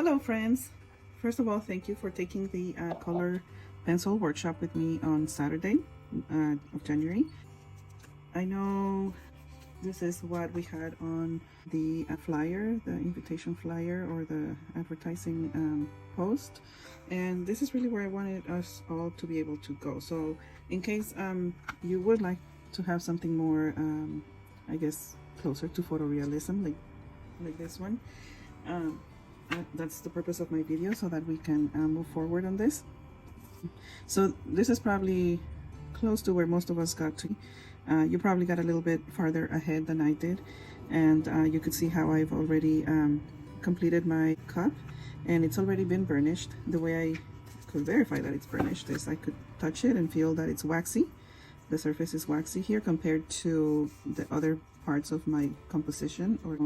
Hello friends! First of all, thank you for taking the color pencil workshop with me on Saturday of January. I know this is what we had on the flyer, the invitation flyer or the advertising post, and this is really where I wanted us all to be able to go. So in case you would like to have something more I guess closer to photorealism, like this one, that's the purpose of my video, so that we can move forward on this. So this is probably close to where most of us got to. You probably got a little bit farther ahead than I did, and you could see how I've already completed my cup, and it's already been burnished. The way I could verify that it's burnished is I could touch it and feel that it's waxy. The surface is waxy here compared to the other parts of my composition or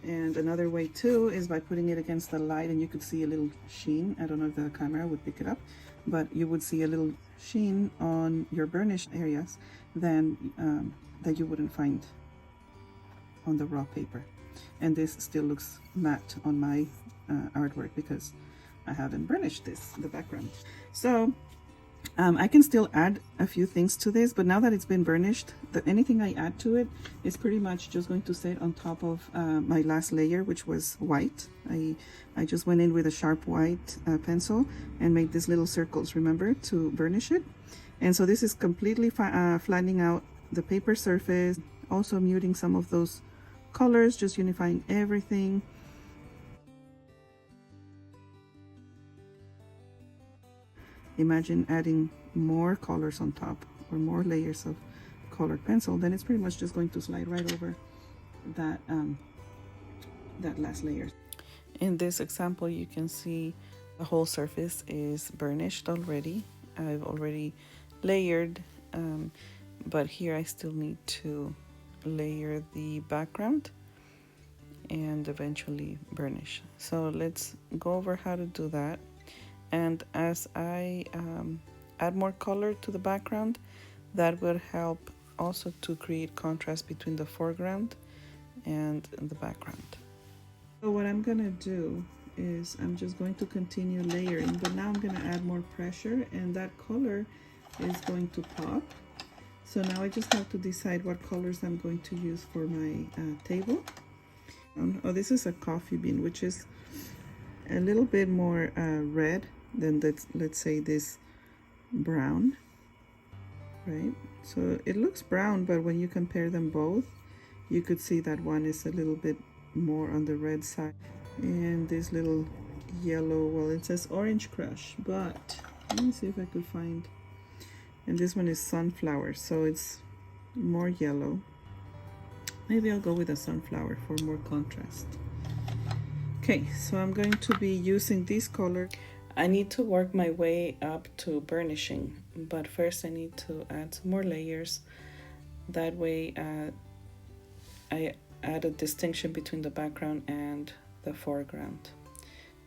and another way too is by putting it against the light, and you could see a little sheen. I don't know if the camera would pick it up, but you would see a little sheen on your burnished areas than that you wouldn't find on the raw paper. And this still looks matte on my artwork because I haven't burnished the background. So I can still add a few things to this, but now that it's been burnished, anything I add to it is pretty much just going to sit on top of my last layer, which was white. I just went in with a sharp white pencil and made these little circles, remember, to burnish it. And so this is completely flattening out the paper surface, also muting some of those colors, just unifying everything. Imagine adding more colors on top or more layers of colored pencil, then it's pretty much just going to slide right over that that last layer. In this example, you can see the whole surface is burnished already. I've already layered, but here I still need to layer the background and eventually burnish. So let's go over how to do that. And as I add more color to the background, that will help also to create contrast between the foreground and the background. So what I'm gonna do is I'm just going to continue layering, but now I'm gonna add more pressure, and that color is going to pop. So now I just have to decide what colors I'm going to use for my table. Oh, this is a coffee bean, which is a little bit more red than let's say this brown, right? So it looks brown, but when you compare them both, you could see that one is a little bit more on the red side, and this little yellow, well, it says Orange Crush, but let me see if I could find, and this one is Sunflower, so it's more yellow. Maybe I'll go with a sunflower for more contrast. Okay, so I'm going to be using this color. I need to work my way up to burnishing, but first I need to add some more layers. That way I add a distinction between the background and the foreground.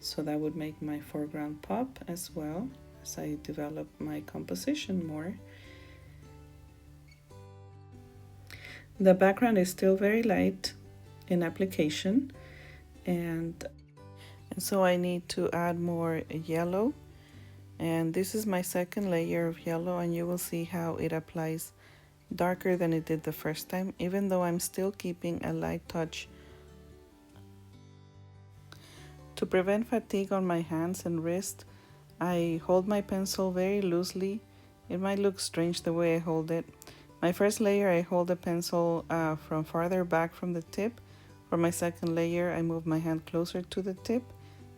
So that would make my foreground pop as well as I develop my composition more. The background is still very light in application, and so I need to add more yellow, and this is my second layer of yellow, and you will see how it applies darker than it did the first time, even though I'm still keeping a light touch. To prevent fatigue on my hands and wrist, I hold my pencil very loosely. It might look strange the way I hold it. My first layer, I hold the pencil from farther back from the tip. For my second layer, I move my hand closer to the tip.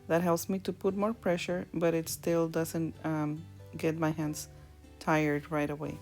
That helps me to put more pressure, but it still doesn't get my hands tired right away.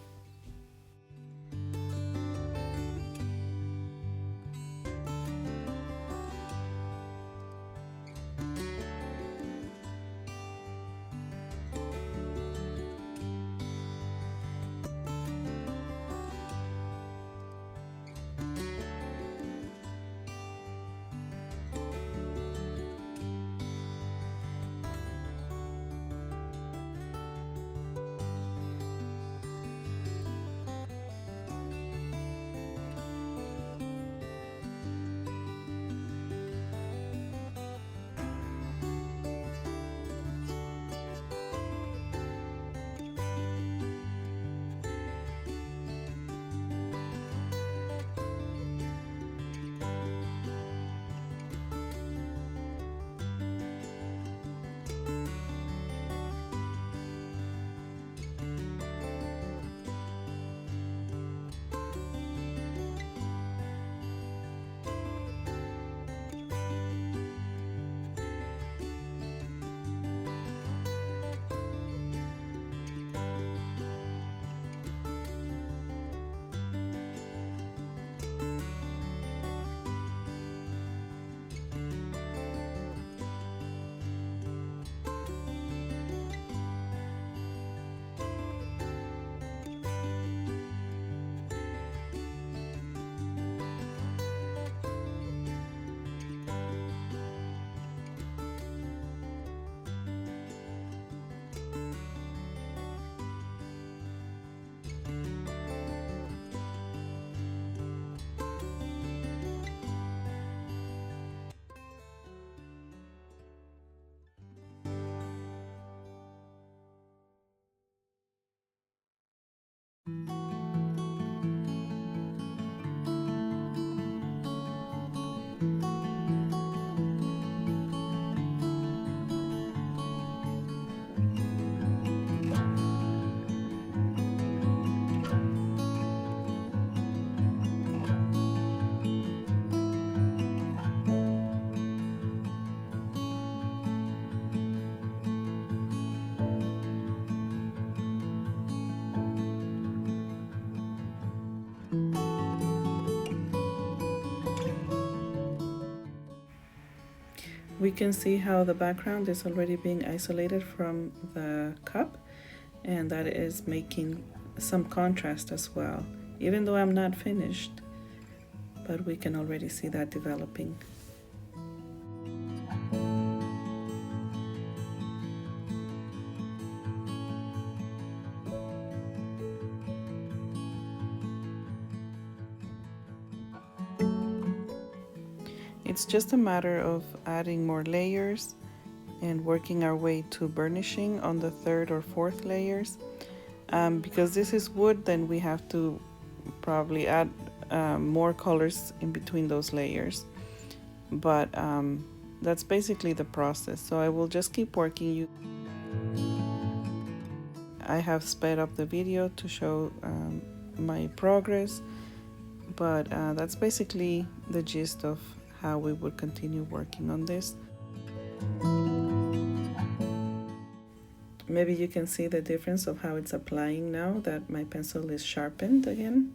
We can see how the background is already being isolated from the cup, and that is making some contrast as well, even though I'm not finished, but we can already see that developing. It's just a matter of adding more layers and working our way to burnishing on the third or fourth layers. Because this is wood, then we have to probably add more colors in between those layers. But that's basically the process. So I will just keep working. I have sped up the video to show my progress, but that's basically the gist of how we would continue working on this. Maybe you can see the difference of how it's applying now that my pencil is sharpened again.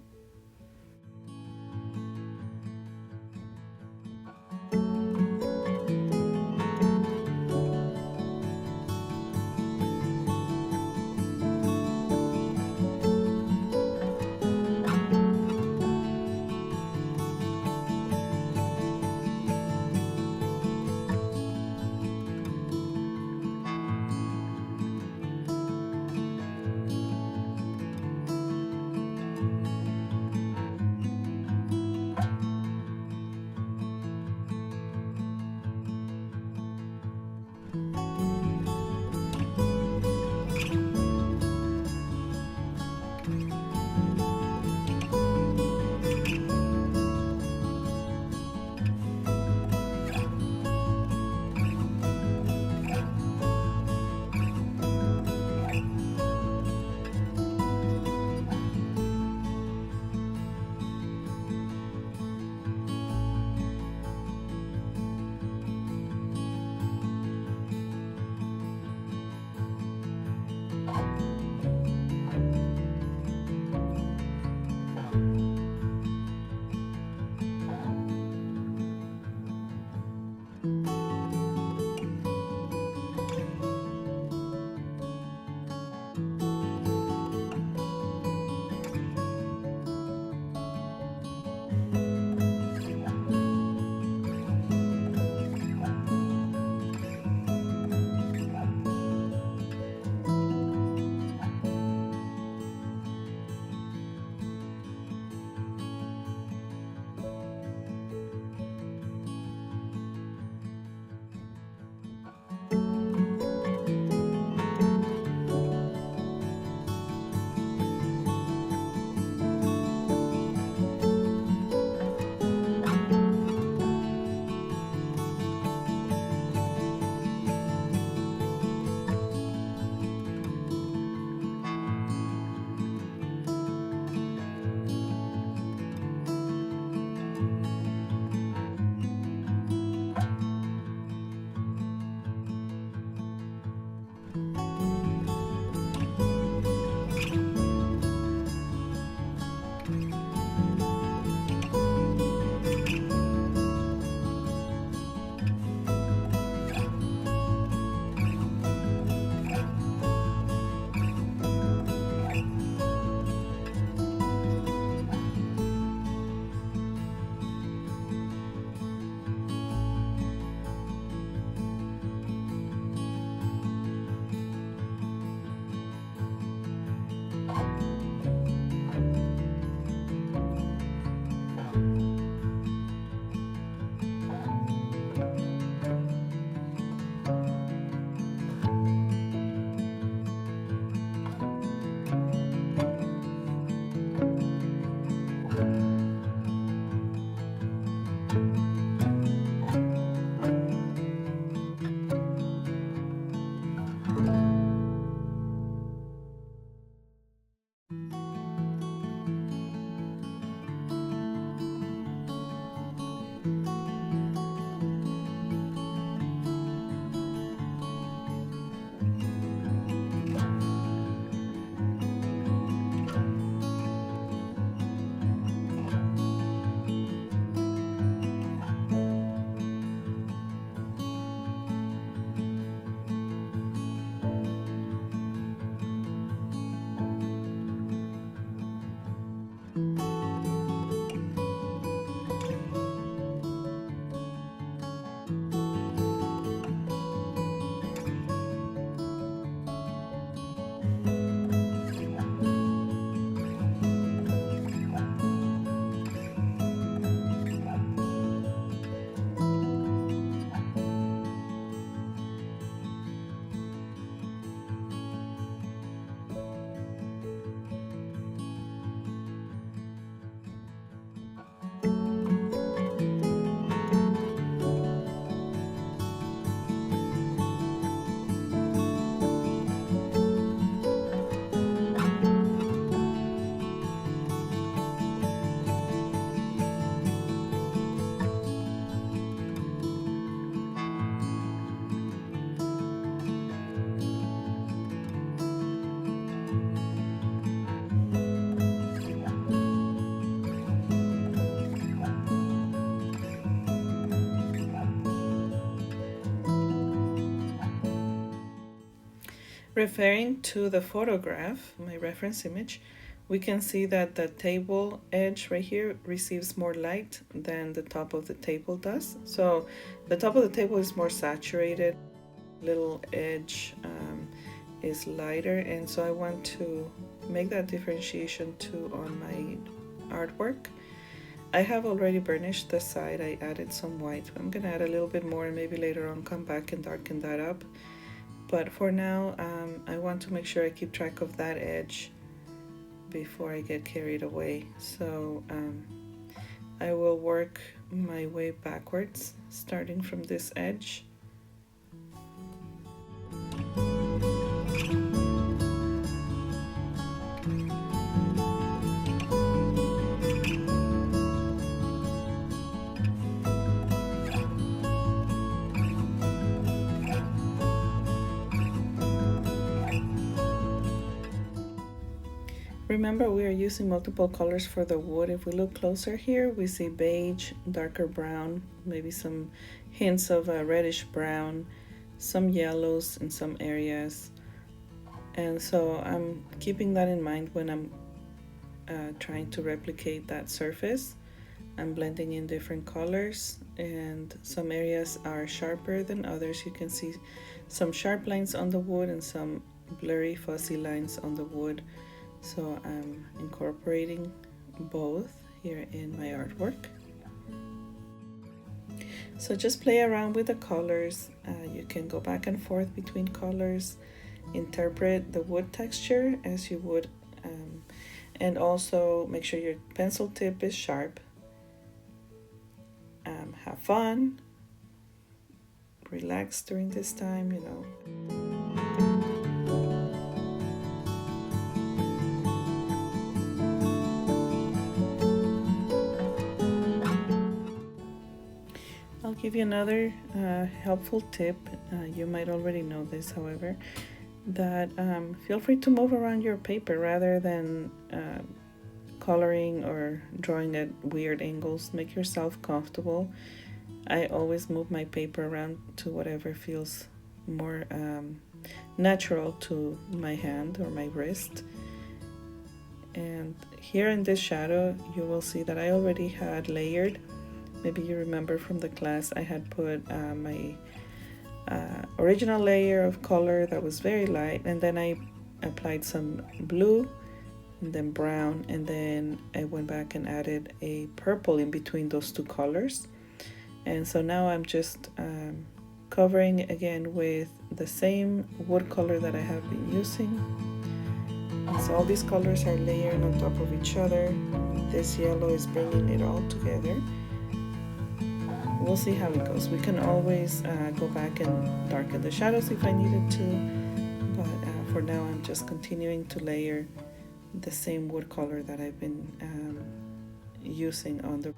Referring to the photograph, my reference image, we can see that the table edge right here receives more light than the top of the table does. So the top of the table is more saturated, little edge is lighter, and so I want to make that differentiation too on my artwork. I have already burnished the side. I added some white. I'm gonna add a little bit more and maybe later on come back and darken that up. But for now, I want to make sure I keep track of that edge before I get carried away. So I will work my way backwards, starting from this edge. Remember, we are using multiple colors for the wood. If we look closer here, we see beige, darker brown, maybe some hints of a reddish brown, some yellows in some areas. And so I'm keeping that in mind when I'm trying to replicate that surface. I'm blending in different colors, and some areas are sharper than others. You can see some sharp lines on the wood and some blurry, fuzzy lines on the wood. So I'm incorporating both here in my artwork. So just play around with the colors. You can go back and forth between colors, interpret the wood texture as you would, and also make sure your pencil tip is sharp. Have fun, relax during this time, you know. I'll give you another helpful tip. You might already know this, however, that feel free to move around your paper rather than coloring or drawing at weird angles. Make yourself comfortable. I always move my paper around to whatever feels more natural to my hand or my wrist. And here in this shadow, you will see that I already had layered. Maybe you remember from the class, I had put my original layer of color that was very light, and then I applied some blue and then brown, and then I went back and added a purple in between those two colors. And so now I'm just covering again with the same wood color that I have been using. So all these colors are layering on top of each other. This yellow is bringing it all together. We'll see how it goes. We can always go back and darken the shadows if I needed to, but for now I'm just continuing to layer the same wood color that I've been using on the.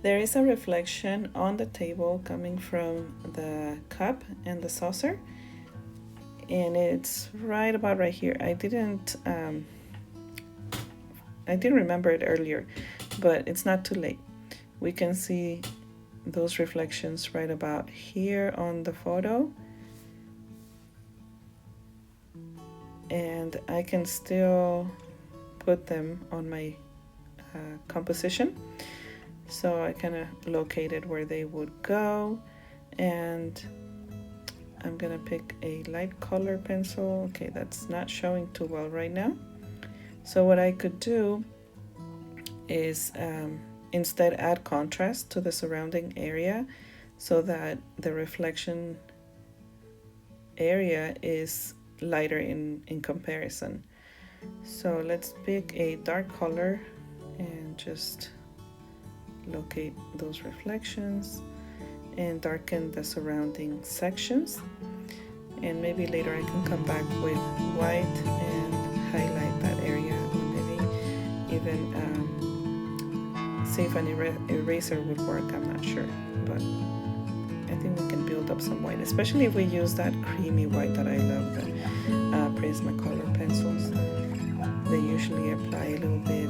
There is a reflection on the table coming from the cup and the saucer, and it's right about right here. I didn't remember it earlier, but it's not too late. We can see those reflections right about here on the photo, and I can still put them on my composition. So I kind of located where they would go, and I'm gonna pick a light color pencil. Okay, that's not showing too well right now. So what I could do is instead add contrast to the surrounding area so that the reflection area is lighter in comparison. So let's pick a dark color and just locate those reflections and darken the surrounding sections, and maybe later I can come back with white and highlight that area, or maybe even see if an eraser would work. I'm not sure, but think we can build up some white, especially if we use that creamy white that I love, the Prismacolor pencils. They usually apply a little bit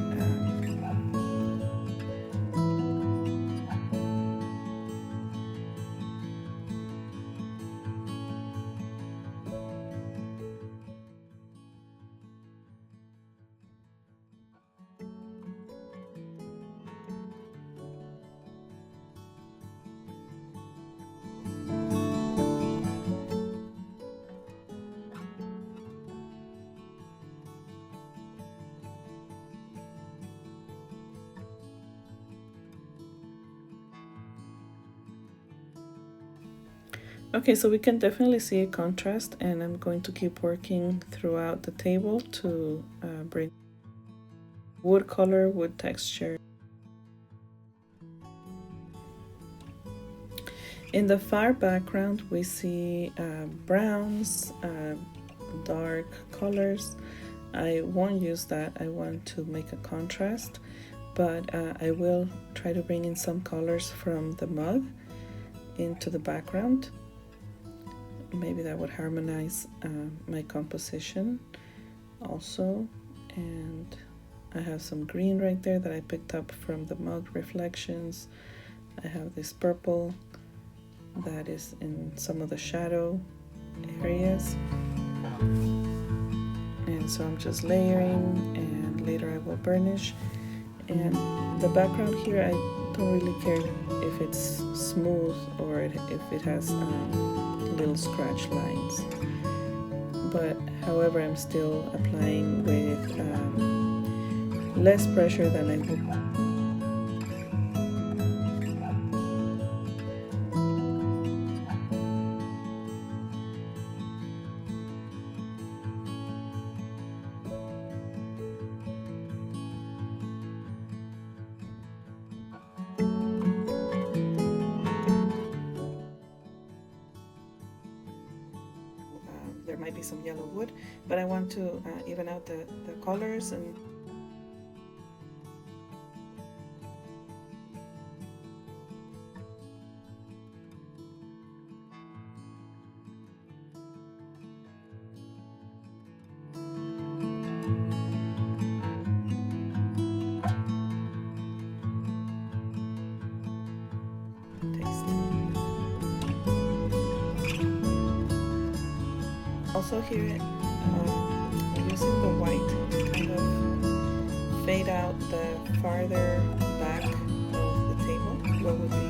Okay, so we can definitely see a contrast, and I'm going to keep working throughout the table to bring wood color, wood texture. In the far background, we see browns, dark colors. I won't use that. I want to make a contrast, but I will try to bring in some colors from the mug into the background. Maybe that would harmonize my composition also. And I have some green right there that I picked up from the mug reflections. I have this purple that is in some of the shadow areas. And so I'm just layering, and later I will burnish. And the background here, I don't really care if it's smooth or if it has little scratch lines, but however I'm still applying with less pressure than I would. There might be some yellow wood, but I want to even out the colors and also here I'm using the white to kind of fade out the farther back of the table where we'll be